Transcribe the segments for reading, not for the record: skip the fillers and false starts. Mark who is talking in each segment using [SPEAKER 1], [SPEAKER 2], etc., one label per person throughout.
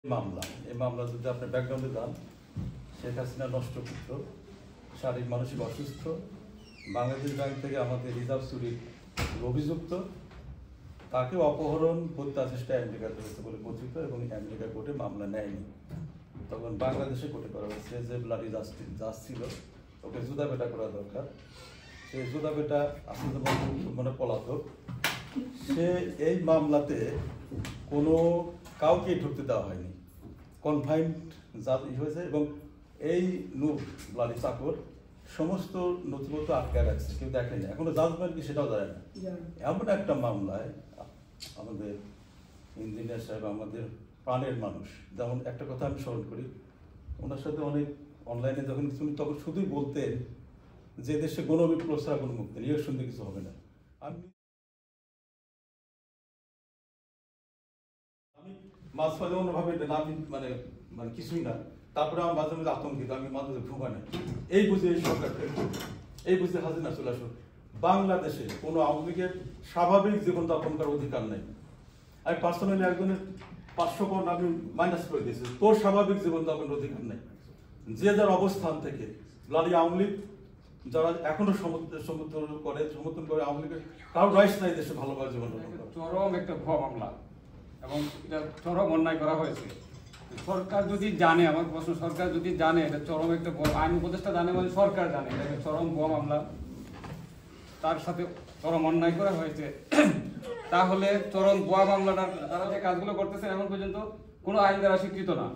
[SPEAKER 1] মামলা এই মামলা যদি আপনি ব্যাকগ্রাউন্ডে যান, শেখ হাসিনা নষ্ট পুত্র, শারীরিক মানসিক অসুস্থ, বাংলাদেশ ব্যাংক থেকে আমাদের রিজার্ভ চুরির অভিযুক্ত, তাকে অপহরণ হত্যা চেষ্টা আমেরিকাতে হয়েছে বলে কথিত এবং আমেরিকা কোর্টে মামলা নেয়নি। তখন বাংলাদেশে কোর্টে করা হয়েছে যে ব্লাডি জাজ ছিল, ওকে জুদা বেটা করা দরকার। সে জুদা বেটা আসলে মানে পলাতক, সে এই মামলাতে কোনো কাউকে ঢুকতে দেওয়া হয়নি, কনফাইন্ড জাজ হয়েছে এবং এই নূর ব্লাডি চাকর সমস্ত নথিপত্র আটকায় রাখছে, কেউ দেখেনি, এখনো জাজমেন্ট কি সেটাও জানে না। এমন একটা মামলায় আমাদের ইঞ্জিনিয়ার সাহেব আমাদের প্রাণের মানুষ, যেমন একটা কথা আমি স্মরণ করি, ওনার সাথে অনেক অনলাইনে যখন কিছু তখন শুধুই বলতেন যে দেশে গণবিপ্লব ছাড়া কোনো মুক্তি নেই, এর সঙ্গে কিছু হবে না। আমি মাঝ মাঝে অন্যভাবে আমি মানে মানে কিছুই না, তারপরে আমার মাঝে মাঝে আতঙ্কিত, আমি মাঝে মাঝে ঘুমাই না, এই বুঝে এই সরকার, এই বুঝে হাসিনা চলে আসো। বাংলাদেশে কোনো আওয়ামী লীগের স্বাভাবিক জীবন যাপন করার অধিকার নেই। আমি পার্সোনালি একজনের 500 পাউন্ড আমি মাইনাস করে দিয়েছি, তোর স্বাভাবিক জীবন যাপনের অধিকার নেই। যে যার অবস্থান থেকে ব্লাডি আওয়ামী লীগ যারা এখনো সমর্থন করে আওয়ামী লীগের কারোর রাইটস নাই দেশে ভালোভাবে জীবন যাপন করা।
[SPEAKER 2] চরম একটা ভুয়া মামলা এবং এটা চরম অন্যায় করা হয়েছে। সরকার যদি জানে, আমার প্রশ্ন, সরকার যদি জানে এটা চরম একটা আইন উপদেষ্টা জানে, মানে সরকার জানে এটা চরম ভুয়া মামলা, তার সাথে চরম অন্যায় করা হয়েছে, তাহলে চরম ভুয়া মামলাটা তারা যে কাজগুলো করতেছে এখন পর্যন্ত কোনো আইন দ্বারা স্বীকৃত না।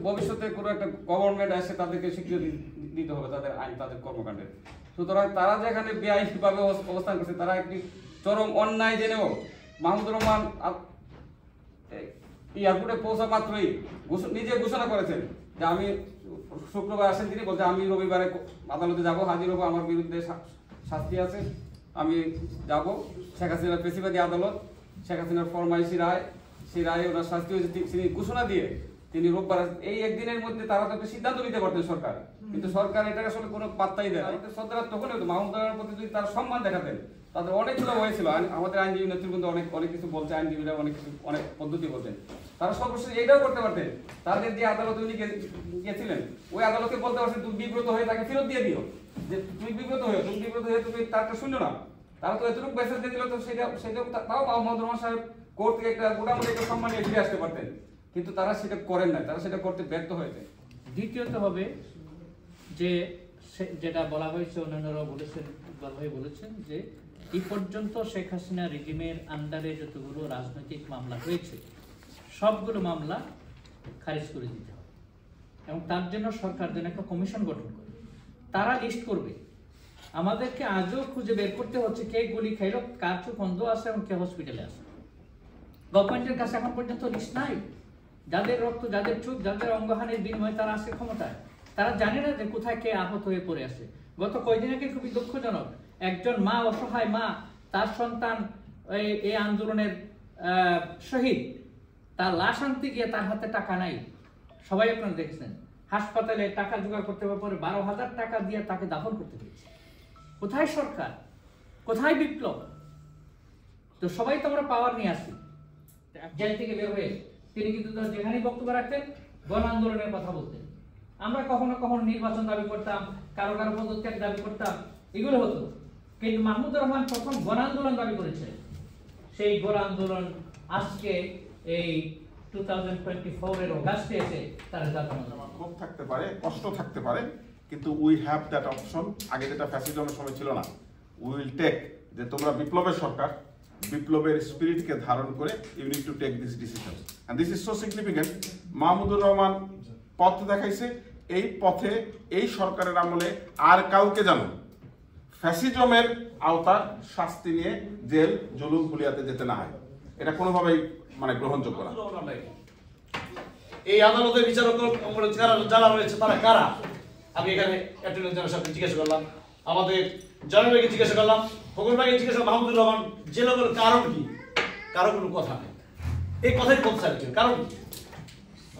[SPEAKER 2] ভবিষ্যতে কোনো একটা গভর্নমেন্ট আসে তাদেরকে স্বীকৃতি দিতে হবে তাদের আইন, তাদের কর্মকাণ্ডের। সুতরাং তারা যেখানে বেআইনিভাবে অবস্থান করছে, তারা একটি চরম অন্যায় জেনেও মাহমুদুর রহমান এয়ারপোর্টে পৌঁছা মাত্রই নিজে ঘোষণা করেছেন যে আমি শুক্রবার আসেন, তিনি বলতে আমি রবিবারে আদালতে যাব, হাজির হবো, আমার বিরুদ্ধে শাস্তি আছে, আমি যাব। শেখ হাসিনার পেশিবাদী আদালত, শেখ হাসিনার ফরমাইশি রায়, সেই রায়ে ওনার শাস্তি হয়েছে, তিনি ঘোষণা দিয়ে তিনি রোববার, এই একদিনের মধ্যে তারা তো একটা সিদ্ধান্ত নিতে পারতেন সরকার, কিন্তু সরকার এটা আসলে কোনো পাত্তাই দেয় না। শ্রদ্ধা তখন হতো মাহমুদুর প্রতি যদি তারা সম্মান দেখাতেন, তাদের অনেকগুলো হয়েছিল, আমাদের আইনজীবী নেতৃবৃন্দ অনেক কিছু বলছে, আইনজীবীরা অনেক পদ্ধতি বলছেন, তারা সর্বশেষ এইটাও করতে পারতেন, তাদের যে আদালতে উনি গেছিলেন ওই আদালতে বলতে পারছেন তুমি বিব্রত হয়ে তাকে ফেরত দিয়ে দিও, যে তুমি বিব্রত হয়ে তুমি তারটা শুনলো না, তারা তো এতটুকু মেসেজ দিয়ে দিল, তো সেটা তাও মাহমুদুর রহমান সাহেব কোর্ট থেকে একটা মোটামুটি একটা সম্মান নিয়ে ফিরে আসতে পারতেন, কিন্তু তারা সেটা করেন না, তারা সেটা করতে ব্যর্থ হয়েছে।
[SPEAKER 3] দ্বিতীয়ত হবে যে যেটা বলা হয়েছে, অন্যান্যরাও বলেছেন যে এই পর্যন্ত শেখ হাসিনা রেজিমের আন্ডারে যতগুলো রাজনৈতিক মামলা হয়েছে সবগুলো মামলা খারিজ করে দিতে হবে এবং তার জন্য সরকার যেন একটা কমিশন গঠন করে, তারা লিস্ট করবে। আমাদেরকে আজও খুঁজে বের করতে হচ্ছে কে গুলি খাইল, কার চোখ অন্ধ আছে এবং কে হসপিটালে আছে। গভর্নমেন্টের কাছে এখন পর্যন্ত লিস্ট নাই। যাদের রক্ত, যাদের চোখ, যাদের অঙ্গহানির বিনিময়ে তারা আছে ক্ষমতায়, তারা জানে না যে কোথায় কে আহত হয়ে পড়ে আছে। গত কয়েকদিন আগে খুবই দুঃখজনক, একজন মা, অসহায় মা, তার সন্তান এই আন্দোলনের শহীদ, তার লাশ আনতে গিয়ে তার হাতে টাকা নাই, সবাই আপনারা দেখেছেন, হাসপাতালে টাকা জোগাড় করতে পরে 12,000 টাকা দিয়ে তাকে দাফন করতে দিয়েছে। কোথায় সরকার, কোথায় বিপ্লব? তো সবাই তো আমরা পাওয়ার নিয়ে আসি, জেল থেকে বের হয়ে তিনি কিন্তু যেখানেই বক্তব্য রাখতেন গণ আন্দোলনের কথা বলতেন। আমরা কখনো কখনো নির্বাচন দাবি করতাম, কারো কারো পদত্যাগ দাবি করতাম, এগুলো হতো, কিন্তু মাহমুদুর রহমান প্রথম গণ আন্দোলন দাবি করেছে। সেই গণ আন্দোলন আজকে এই 2024 এর অগাস্টে এসে তারা জানানো
[SPEAKER 4] ক্ষোভ থাকতে পারে, কষ্ট থাকতে পারে, কিন্তু উই হ্যাভ দ্যাট অপশন। আগে যেটা ফ্যাসিজমের সময় ছিল না, উই উইল টেক, যে তোমরা বিপ্লবের সরকার, বিপ্লবের স্পিরিটকে ধারণ করে you need to take this decision, and this is so significant. Mahmudur Rahman পথ দেখাইছে, এই পথে এই সরকারের আমলে আর কাউকে যেন ফ্যাসিজমের আওতার শাস্তি নিয়ে জেল, জুলুম, পুলিয়াতে যেতে না হয়, এটা কোনোভাবেই মানে গ্রহণযোগ্য না।
[SPEAKER 5] এই আদালতের বিচারক যারা রয়েছে তারা কারা? আমি এখানে অ্যাটর্নি জেনারেল সাহেবকে জিজ্ঞাসা করলাম, আমাদের জনগণকে জিজ্ঞাসা করলাম, ফখরুলকে জিজ্ঞাসা করলাম, মাহমুদুর রহমান জেল হওয়ার কারণ কি? কারো কোনো কথা নেই, এই কথাই বলতে চাইছেন। কারণ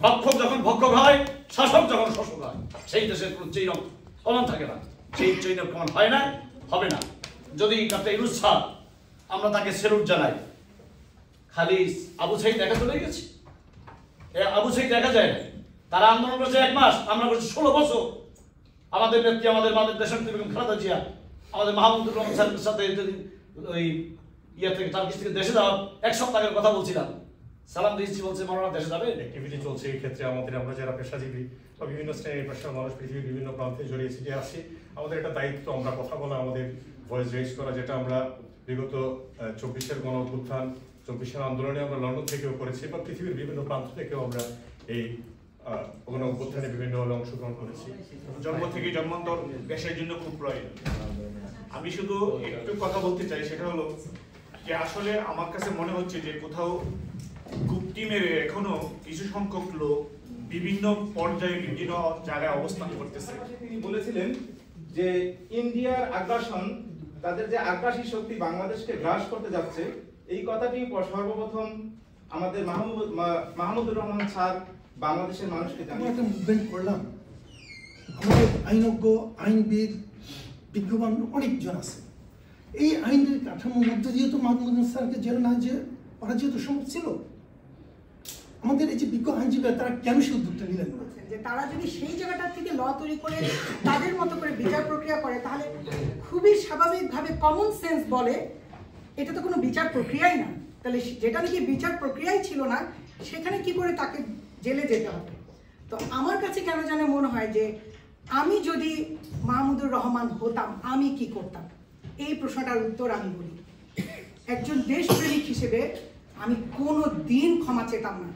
[SPEAKER 5] ভক্ষক যখন ভক্ষক হয়, শাসক যখন শাসক হয়, সেই দেশের কোনো চেইন অফ কমান থাকে না, সেই চেইন অফ কমান হয় না, হবে না। যদি ডক্টর ইউনূস স্যার, আমরা তাকে সেলুট জানাই, খালি আবু সাঈদ একা চলে গেছে, আবু সাইদ দেখা যায় না, তারা আন্দোলন করেছে 1 মাস, আমরা করেছি 16 বছর। আমাদের নেত্রী, আমাদের দেশনেত্রী বেগম খালেদা জিয়া, আমাদের মাহমুদুর রহমান সাহেবের সাথে ওই থেকে টার্কিশ থেকে দেশে যাওয়ার 1 সপ্তাহ আগের কথা বলছিলাম, সালাম দিয়েছি, বলছে মাওলানা দেশে যাবে।
[SPEAKER 6] অ্যাক্টিভিটি চলছে এই ক্ষেত্রে আমরা যারা পেশাজীবী বা বিভিন্ন শ্রেণীর পেশার মানুষ পৃথিবীর বিভিন্ন প্রান্তে জড়িয়ে ছিটিয়ে আছি, আমাদের একটা দায়িত্ব আমরা কথা বলা, আমাদের ভয়েস রেজ করা, যেটা আমরা বিগত 24-এর গণ অভ্যুত্থান, 24-এর আন্দোলনে আমরা লন্ডন থেকেও করেছি বা পৃথিবীর বিভিন্ন প্রান্ত থেকেও আমরা এই গণ অভ্যুত্থানে বিভিন্ন অংশগ্রহণ করেছি।
[SPEAKER 7] জন্ম থেকে জন্মান্তর দেশের জন্য খুব প্রয়োজন। আমি শুধু একটু কথা বলতে চাই, সেটা হলো যে আসলে আমার কাছে মনে হচ্ছে যে কোথাও গুপ্তি মেরে এখনো কিছু সংখ্যক লোক বিভিন্ন পর্যায়ে বিভিন্ন জায়গায় অবস্থান করতেছে।
[SPEAKER 8] তিনি বলেছিলেন যে ইন্ডিয়ার আগ্রাসন, তাদের যে আগ্রাসী শক্তি বাংলাদেশকে গ্রাস করতে যাচ্ছে, এই কথাটি সর্বপ্রথম আমাদের মাহমুদুর রহমান স্যার বাংলাদেশের মানুষকে
[SPEAKER 9] আমরা একটা মুভমেন্ট করলাম, আমাদের আইনজ্ঞ, আইনবিদ, বিজ্ঞবান অনেকজন আছে। এই আইনের কাঠামোর মধ্যে যেহেতু মাহমুদুর স্যারকে জেল না যে ওরা যেহেতু সম্ভব ছিল, আমাদের এই যে বিজ্ঞ আইনজীবীরা তারা কেন সেই উদ্যোগটা নিলেন না?
[SPEAKER 10] যে তারা যদি সেই জায়গাটা থেকে ল তৈরি করে তাদের মতো করে বিচার প্রক্রিয়া করে, তাহলে খুবই স্বাভাবিকভাবে কমন সেন্স বলে এটা তো কোনো বিচার প্রক্রিয়াই না। তাহলে যেটা নাকি বিচার প্রক্রিয়াই ছিল না, সেখানে কি করে তাকে জেলে যেতে হবে? তো আমার কাছে কেন জানে মনে হয় যে আমি যদি মাহমুদুর রহমান হতাম আমি কি করতাম, এই প্রশ্নটার উত্তর আমি বলি। একজন দেশপ্রেমিক হিসেবে আমি কোনো দিন ক্ষমা চেতাম না,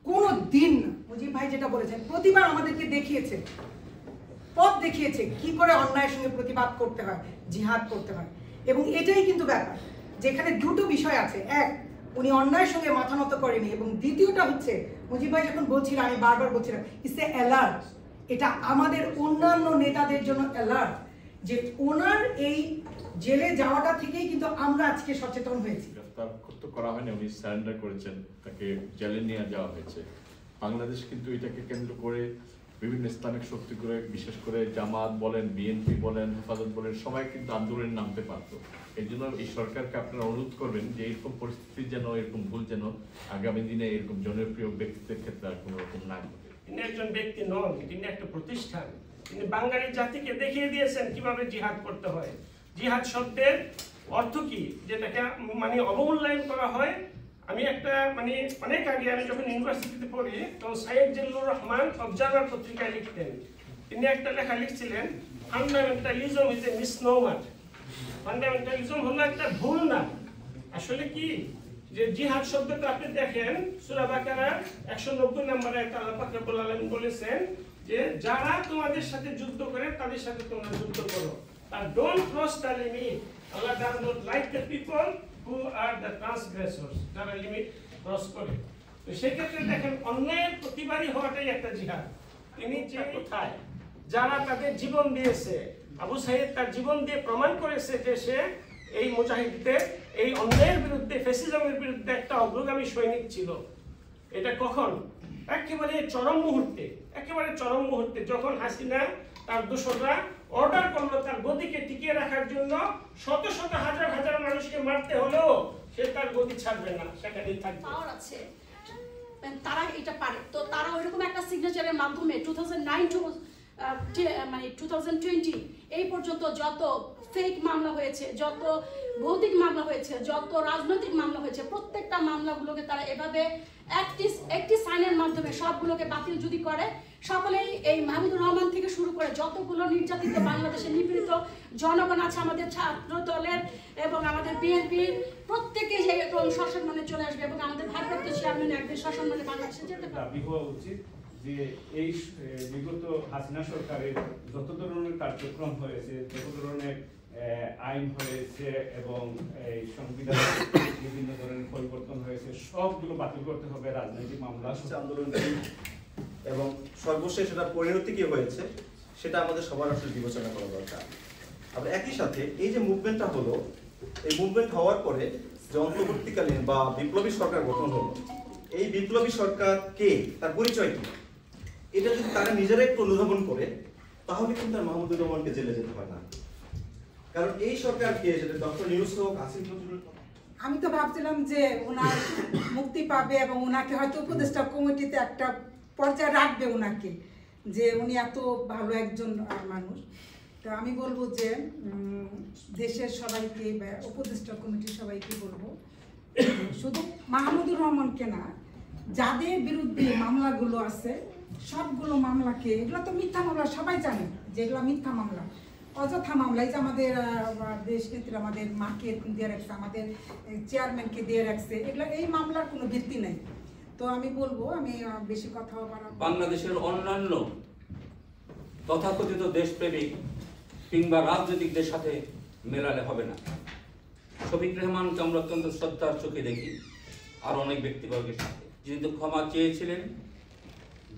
[SPEAKER 10] কোনো দিন না। মুজিব ভাই যেটা বলেছেন, প্রতিবার আমাদেরকে দেখিয়েছে, পথ দেখিয়েছে কি করে অন্যায়ের সঙ্গে প্রতিবাদ করতে হয়, জিহাদ করতে হয়। এবং এটাই কিন্তু ব্যাপার, যেখানে দুটো বিষয় আছে। এক, উনি অন্যায়ের সঙ্গে মাথা নত করেনি, এবং দ্বিতীয়টা হচ্ছে মুজিব ভাই যখন বলছিলেন, আমি বারবার বলছিলাম, ইটস এ অ্যালার্ট। এটা আমাদের অন্যান্য নেতাদের জন্য অ্যালার্ট যে ওনার এই জেলে যাওয়াটা থেকেই কিন্তু আমরা আজকে সচেতন হয়েছি।
[SPEAKER 11] গ্রেফতার করা হয়নি, উনি সারেন্ডার করেছেন, তাকে জেলে নিয়ে যাওয়া হয়েছে। বাংলাদেশ কিন্তু এটাকে কেন্দ্র করে বিভিন্ন ইসলামিক শক্তি করে, বিশেষ করে জামাত বলেন, বিএনপি বলেন, হেফাজত বলেন, সবাই কিন্তু আন্দোলনে নামতে পারত। এই জন্য এই সরকারকে আপনারা অনুরোধ করবেন যে এরকম পরিস্থিতি যেন, এরকম ভুল যেন আগামী দিনে এরকম জনপ্রিয় ব্যক্তিদের ক্ষেত্রে আর কোনো রকম না ঘটে।
[SPEAKER 12] তিনি একজন ব্যক্তি নন, তিনি একটা প্রতিষ্ঠান। তিনি বাঙালি জাতিকে দেখিয়ে দিয়েছেন কিভাবে জিহাদ করতে হয়। জিহাদ শব্দের অর্থ কি, যেটাকে মানে অবমূল্যায়ন করা হয়। আমি একটা অনেক আগে আমি যখন ইউনিভার্সিটিতে পড়ি, তখন সাইয়েদ জিল্লুর রহমান অবজারভার পত্রিকায় লিখতেন। তিনি একটা লেখা লিখছিলেন, fundamentalism is a misnomer. Fundamentalism হলো একটা ভুল না। আসলে কি যে জিহাদ শব্দটা আপনি দেখেন সূরা বাকারার 190 নম্বরে আল্লাহ পাক রব্বুল আলামিন বলেছেন যে যারা তোমাদের সাথে যুদ্ধ করে তাদের সাথে তোমরা যুদ্ধ করো। আর don't cross the limit. Allah does not like the people who are the transgressors, যারা লিমিট ক্রস করে। তো সেক্ষেত্রে দেখেন অন্যায়ের প্রতিবাদী হওয়াটাই একটা জিহাদ। তিনি যে কোথায় যারা তাদের জীবন দিয়েছে, আবু সাইদ তার জীবন দিয়ে প্রমাণ করেছে যে সে এই মুজাহিদদের, এই অন্যায়ের বিরুদ্ধে, ফ্যাসিজমের বিরুদ্ধে একটা অগ্রগামী সৈনিক ছিল। এটা কখন? একেবারে চরম মুহূর্তে, একেবারে চরম মুহূর্তে যখন হাসিনা তার দোসররা অর্ডার করলো তার গদিকে টিকিয়ে রাখার জন্য, শত শত হাজার হাজার মানুষকে মারতে হলেও সে তার গদি ছাড়বে না, সেখানেই থাকবে।
[SPEAKER 13] পাওয়ার আছে, তারা এটা পারে। তো তারা ওইরকম একটা সিগনেচারের মাধ্যমে 2009 টু 2020 এই পর্যন্ত যত ফেক মামলা হয়েছে, যত ভৌতিক মামলা হয়েছে, যত রাজনৈতিক মামলা হয়েছে, প্রত্যেকটা মামলাগুলোকে তারা এভাবে একটি সাইনের মাধ্যমে সবগুলোকে বাতিল যদি করে, সকলেই এই মাহমুদুর রহমান থেকে শুরু করে যতগুলো নির্যাতিত বাংলাদেশের নিপীড়িত জনগণ আছে, আমাদের ছাত্র দলের এবং আমাদের বিএনপির প্রত্যেকেই এরকম সসম্মানে চলে আসবে এবং আমাদের ভারপ্রাপ্ত চেয়ারম্যান একদিন সসম্মানে বাংলাদেশে যেতে পারবে।
[SPEAKER 14] দাবি হওয়া উচিত যে এই বিগত হাসিনা সরকারের যত ধরনের কার্যক্রম হয়েছে, যত ধরনের আইন হয়েছে এবং এই সংবিধানে বিভিন্ন ধরনের পরিবর্তন হয়েছে, সবগুলো বাতিল করতে হবে। রাজনৈতিক মামলা
[SPEAKER 15] আন্দোলন এবং সর্বশেষ এটা পরিণতি কি হয়েছে সেটা আমাদের সবার আসলে বিবেচনা করা দরকার। আবার একই সাথে এই যে মুভমেন্টটা হলো, এই মুভমেন্ট হওয়ার পরে যে অন্তর্বর্তীকালীন বা বিপ্লবী সরকার গঠন হলো, এই বিপ্লবী সরকার কে, তার পরিচয় কি, এটা যদি তারা নিজেরা একটু অনুধাবন করে তাহলে কিন্তু আর মাহমুদুর রহমানকে জেলে যেতে হয় না। কারণ এই সরকারকে, সেটা ডক্টর ইউনূস হোক, আসিফ নজরুল
[SPEAKER 10] আমি তো ভাবছিলাম যে ওনার মুক্তি পাবে এবং ওনাকে হয়তো উপদেষ্টা কমিটিতে একটা পর্যায়ে রাখবে ওনাকে, যে উনি এত ভালো একজন মানুষ। তো আমি বলবো যে দেশের সবাইকে বা উপদেষ্টা কমিটির সবাইকে বলবো, শুধু মাহমুদুর রহমানকে না, যাদের বিরুদ্ধে মামলাগুলো আছে সবগুলো মামলাকে, এগুলো তো মিথ্যা মামলা, সবাই জানে যে এগুলো মিথ্যা মামলা, অযথা মামলা। এই যে আমাদের দেশ নেত্রী আমাদের মাকে দিয়ে রাখছে, আমাদের চেয়ারম্যানকে দিয়ে রাখছে, এগুলো এই মামলার কোনো ভিত্তি নেই। তো আমি বলবো, আমি বেশি কথা বাড়াবো।
[SPEAKER 2] বাংলাদেশের অন্যান্য তথাকথিত দেশপ্রেমিক কিংবা রাজনৈতিকদের সাথে মেলালে হবে না। শফিক রেহমানকে আমরা অত্যন্ত শ্রদ্ধার চোখে দেখি, আর অনেক ব্যক্তিবর্গের সাথে, যিনি তো ক্ষমা চেয়েছিলেন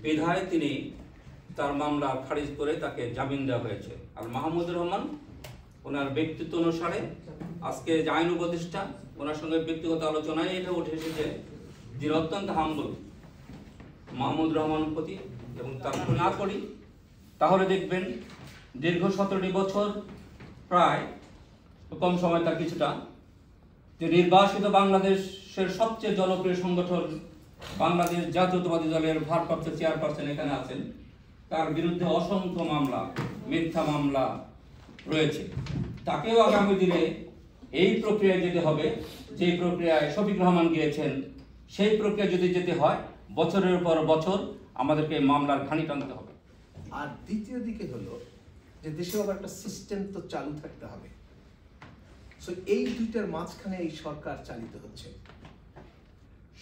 [SPEAKER 2] বিধায় তিনি তার মামলা খারিজ করে তাকে জামিন দেওয়া হয়েছে। আর মাহমুদুর রহমান ওনার ব্যক্তিত্ব অনুসারে আজকে যে আইন উপদেষ্টা, ওনার সঙ্গে ব্যক্তিগত আলোচনায় এটা উঠে এসেছে যিনি অত্যন্ত হাম্বল মাহমুদুর রহমানের প্রতি, এবং তার না করি তাহলে দেখবেন দীর্ঘ 17টি বছর, প্রায় কম সময় তার কিছুটা, যে নির্বাসিত বাংলাদেশের সবচেয়ে জনপ্রিয় সংগঠন বাংলাদেশ জাতীয়তাবাদী দলের ভারপ্রাপ্ত চেয়ারপারসন এখানে আছেন, তার বিরুদ্ধে অসংখ্য মামলা, মিথ্যা মামলা রয়েছে। তাকেও আগামী দিনে এই প্রক্রিয়ায় যেতে হবে, যে প্রক্রিয়ায় শফিক রহমান গিয়েছেন, সেই প্রক্রিয়া যদি যেতে হয় বছরের পর বছর আমাদেরকে মামলার ঘানি টানতে হবে।
[SPEAKER 16] আর দ্বিতীয় দিকে হলো যে দেশে আবার একটা সিস্টেম তো চালু থাকতে হবে। সো এই দুইটার মাঝখানে এই সরকার চালিত হচ্ছে।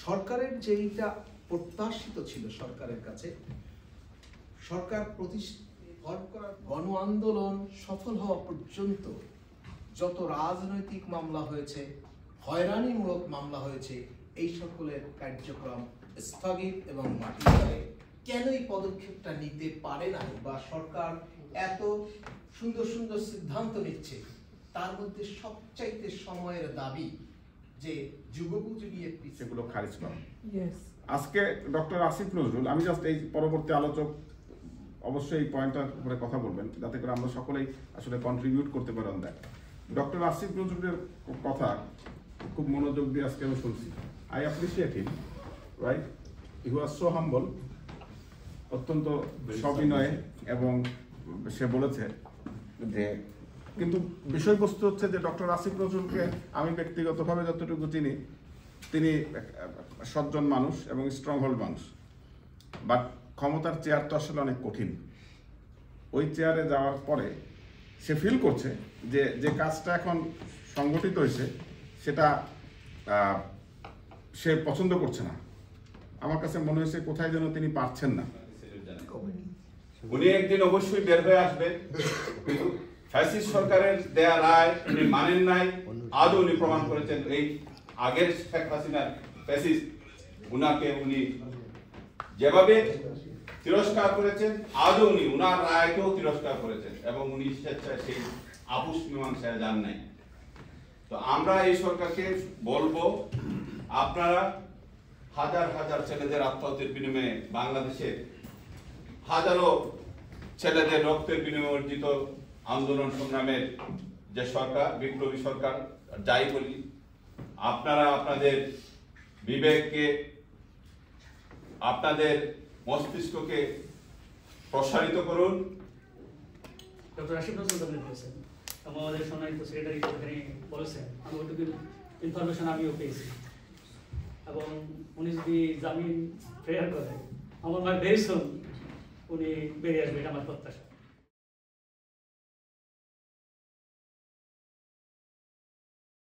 [SPEAKER 16] সরকারের যেইটা প্রত্যাশিত ছিল সরকারের কাছে, সরকার গণ আন্দোলন সফল হওয়া পর্যন্ত যত রাজনৈতিক মামলা হয়েছে, হয়রানিমূলক মামলা হয়েছে, এই সকলের কার্যক্রম স্থগিত এবং মাটি করে কেন এই পদক্ষেপটা নিতে পারে না, বা সরকার এত সুন্দর সুন্দর সিদ্ধান্ত নিচ্ছে, তার মধ্যে সবচাইতে সময়ের দাবি যে যুগোপযোগী একটি
[SPEAKER 4] সেগুলো খারিজ করা। আজকে ডক্টর আসিফ নজরুল, আমি জাস্ট এই পরবর্তী আলোচক অবশ্যই এই পয়েন্টটার উপরে কথা বলবেন, যাতে করে আমরা সকলেই আসলে কন্ট্রিবিউট করতে পারি অন দ্যাট। ডক্টর আসিফ নজরুলের কথা খুব মনোযোগ দিয়ে আজকে আমি শুনছি। I appreciate him, right? He was so humble, অত্যন্ত সবিনয়ে, এবং সে বলেছে যে, কিন্তু বিষয়বস্তু হচ্ছে যে ডক্টর আসিফ নজরুলকে আমি ব্যক্তিগতভাবে যতটুকু চিনি, তিনি সজ্জন মানুষ এবং স্ট্রং হোল্ড মানুষ, বাট ক্ষমতার চেয়ার তো আসলে অনেক কঠিন। ওই চেয়ারে যাওয়ার পরে সে ফিল করছে যে যে কাজটা এখন সংগঠিত হয়েছে সেটা সে পছন্দ করছে না। আমার কাছে মনে হয়েছে কোথায় যেন তিনি পারছেন না।
[SPEAKER 17] উনি একদিন অবশ্যই বের হয়ে আসবেন, কিন্তু ফ্যাসিস্ট সরকারের দেয়া রায় উনি মানেন নাই, আজও উনি প্রমাণ করেছেন। এই আগের শেখ হাসিনার ফ্যাসিস্ট, উনাকে উনি যেভাবে তিরস্কার করেছেন, আজও উনি উনার রায়কেও তিরস্কার করেছেন, এবং উনি স্বেচ্ছায় সেই আপোষ মীমাংসায় যান নাই। তো আমরা এই সরকারকে বলবো, আপনারা হাজার হাজার ছেলেদের আত্মহত্যার বিনিময়ে, বাংলাদেশের হাজারো ছেলেদের রক্তের বিনিময়ে অর্জিত আন্দোলন সংগ্রামের যে সরকার, বিপ্লবী সরকার যাই বলি, আপনারা আপনাদের বিবেককে, আপনাদের মস্তিষ্ককে প্রসারিত করুন।
[SPEAKER 18] ডক্টর আসিফ নজরুল আপনি বলেছেন, আমাদের সম্মানিত সেক্রেটারি এখানে বলেছেন, আমি ওইটুকু ইনফরমেশন আমিও পেয়েছি, এবং উনি যদি জামিন প্রেয়ার করে, আমার ভেরি সুন উনি বেরিয়ে আসবে, এটা আমার প্রত্যাশা।